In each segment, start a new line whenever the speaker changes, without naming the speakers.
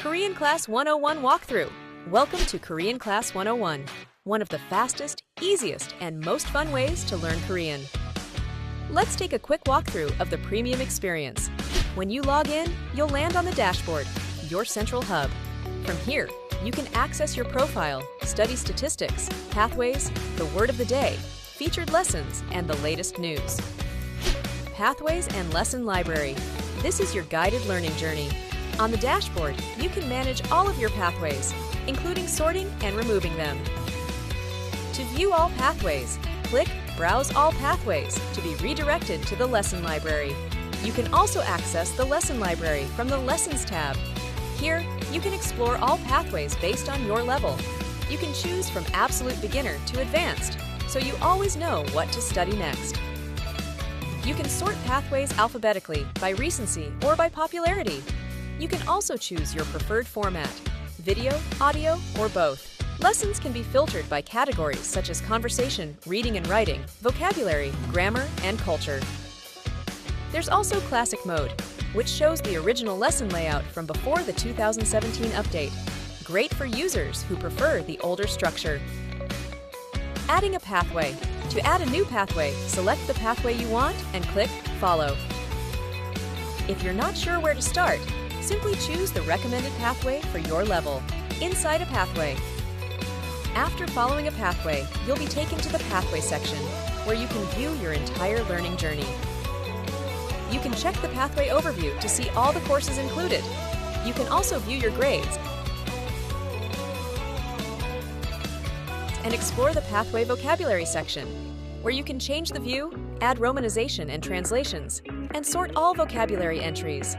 Korean Class 101 walkthrough. Welcome to Korean Class 101, one of the fastest, easiest, and most fun ways to learn Korean. Let's take a quick walkthrough of the premium experience. When you log in, you'll land on the dashboard, your central hub. From here, you can access your profile, study statistics, pathways, the word of the day, featured lessons, and the latest news. Pathways and Lesson Library. This is your guided learning journey. On the dashboard, you can manage all of your pathways, including sorting and removing them. To view all pathways, click Browse All Pathways to be redirected to the Lesson Library. You can also access the Lesson Library from the Lessons tab. Here, you can explore all pathways based on your level. You can choose from Absolute Beginner to Advanced, so you always know what to study next. You can sort pathways alphabetically by recency or by popularity. You can also choose your preferred format, video, audio, or both. Lessons can be filtered by categories such as conversation, reading and writing, vocabulary, grammar, and culture. There's also Classic Mode, which shows the original lesson layout from before the 2017 update. Great for users who prefer the older structure. Adding a pathway. To add a new pathway, select the pathway you want and click Follow. If you're not sure where to start, simply choose the recommended pathway for your level, inside a pathway. After following a pathway, you'll be taken to the Pathway section, where you can view your entire learning journey. You can check the Pathway overview to see all the courses included. You can also view your grades and explore the Pathway Vocabulary section, where you can change the view, add romanization and translations, and sort all vocabulary entries.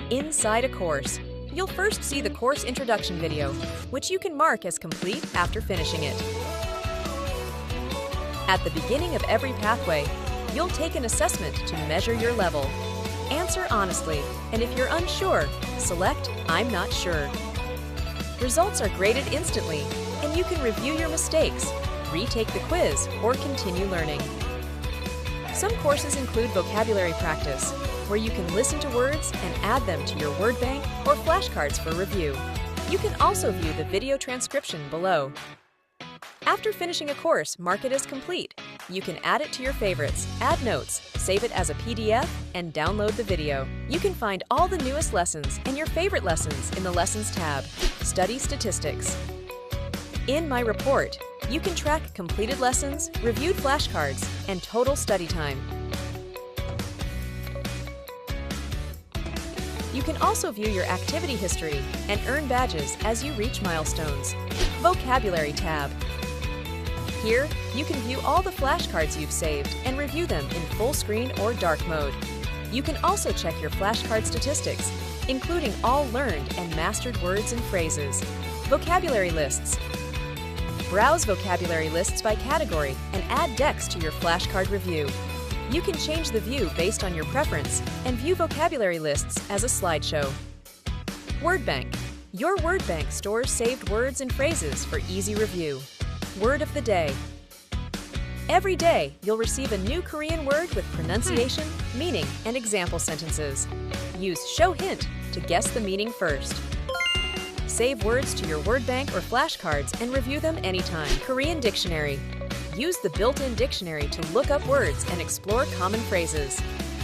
Inside a course, you'll first see the course introduction video, which you can mark as complete after finishing it. At the beginning of every pathway, you'll take an assessment to measure your level. Answer honestly, and if you're unsure, select I'm not sure. Results are graded instantly, and you can review your mistakes, retake the quiz, or continue learning. Some courses include vocabulary practice, where you can listen to words and add them to your word bank or flashcards for review. You can also view the video transcription below. After finishing a course, mark it as complete. You can add it to your favorites, add notes, save it as a PDF, and download the video. You can find all the newest lessons and your favorite lessons in the Lessons tab. Study statistics. In My Report, you can track completed lessons, reviewed flashcards, and total study time. You can also view your activity history and earn badges as you reach milestones. Vocabulary tab. Here, you can view all the flashcards you've saved and review them in full screen or dark mode. You can also check your flashcard statistics, including all learned and mastered words and phrases. Vocabulary lists. Browse vocabulary lists by category and add decks to your flashcard review. You can change the view based on your preference and view vocabulary lists as a slideshow. Word Bank. Your word bank stores saved words and phrases for easy review. Word of the day. Every day, you'll receive a new Korean word with pronunciation, meaning, and example sentences. Use Show Hint to guess the meaning first. Save words to your word bank or flashcards and review them anytime. Korean Dictionary. Use the built-in dictionary to look up words and explore common phrases.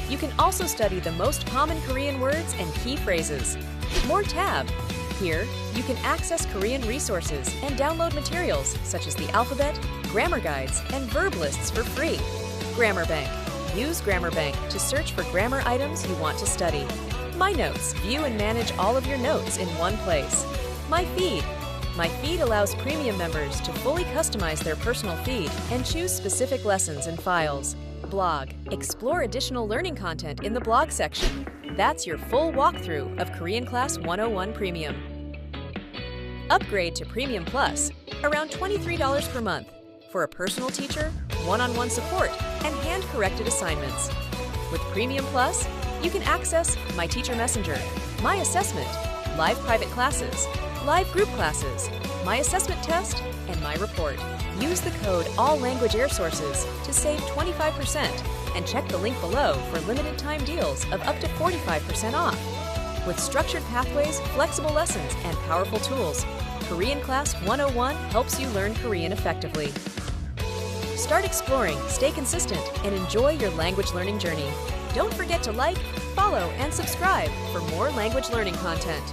You can also study the most common Korean words and key phrases. More tab. Here, you can access Korean resources and download materials such as the alphabet, grammar guides, and verb lists for free. Grammar Bank. Use Grammar Bank to search for grammar items you want to study. My Notes. View and manage all of your notes in one place. My Feed. My Feed allows premium members to fully customize their personal feed and choose specific lessons and files. Blog. Explore additional learning content in the blog section. That's your full walkthrough of Korean Class 101 Premium. Upgrade to Premium Plus, around $23 per month, for a personal teacher, one-on-one support, and hand-corrected assignments. With Premium Plus, you can access My Teacher Messenger, My Assessment, live private classes, live group classes, My Assessment Test, and My Report. Use the code ALLLanguageAirSources to save 25% and check the link below for limited time deals of up to 45% off. With structured pathways, flexible lessons, and powerful tools, Korean Class 101 helps you learn Korean effectively. Start exploring, stay consistent, and enjoy your language learning journey. Don't forget to like, follow, and subscribe for more language learning content.